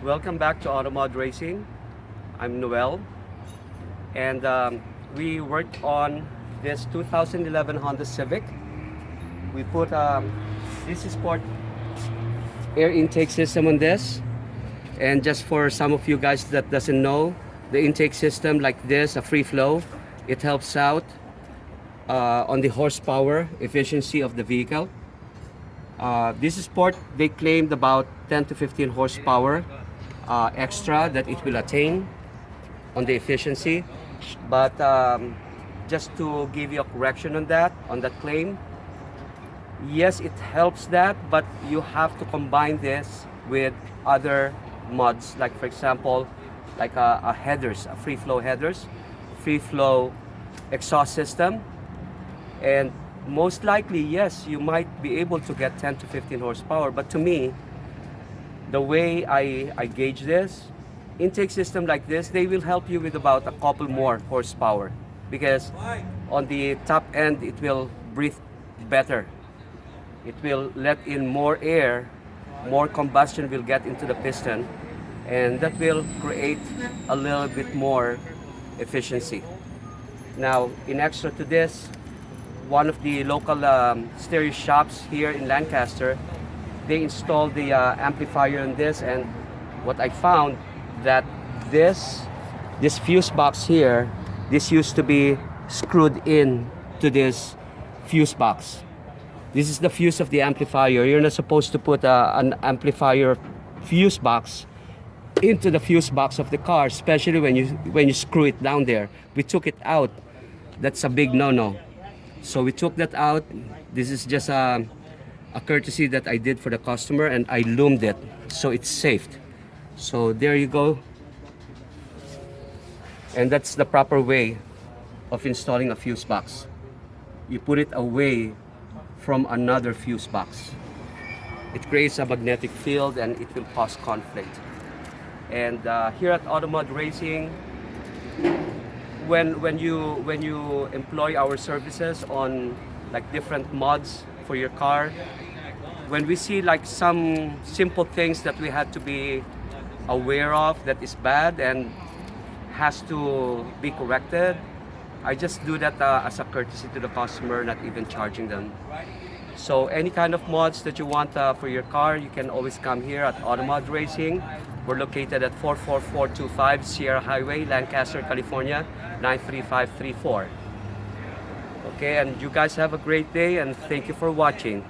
Welcome back to Automod Racing. I'm Noel, and we worked on this 2011 Honda Civic. We put this is sport air intake system on this, and just for some of you guys that doesn't know, the intake system like this, a free flow, it helps out on the horsepower efficiency of the vehicle. This sport, they claimed about 10 to 15 horsepower extra that it will attain on the efficiency, but just to give you a correction on that claim, yes, it helps that, but you have to combine this with other mods, like for example, like a headers, a free flow headers, free flow exhaust system, and most likely, yes, you might be able to get 10 to 15 horsepower, but to me, the way I gauge this, intake system like this, they will help you with about a couple more horsepower, because on the top end, it will breathe better. It will let in more air, more combustion will get into the piston, and that will create a little bit more efficiency. Now, in extra to this, one of the local stereo shops here in Lancaster, they installed the amplifier on this, and what I found that this fuse box here, this used to be screwed in to this fuse box. This is the fuse of the amplifier. You're not supposed to put an amplifier fuse box into the fuse box of the car, especially when you screw it down there. We took it out. That's a big no-no. So we took that out. This is just a courtesy that I did for the customer, and I loomed it so it's safe. So there you go. And that's the proper way of installing a fuse box. You put it away from another fuse box. It creates a magnetic field and it will cause conflict. And here at Automod Racing, when you employ our services on like different mods for your car, when we see like some simple things that we had to be aware of that is bad and has to be corrected, I just do that as a courtesy to the customer, not even charging them. So any kind of mods that you want for your car, you can always come here at Automod Racing. We're located at 44425 Sierra Highway, Lancaster, California, 93534. Okay, and you guys have a great day, and thank you for watching.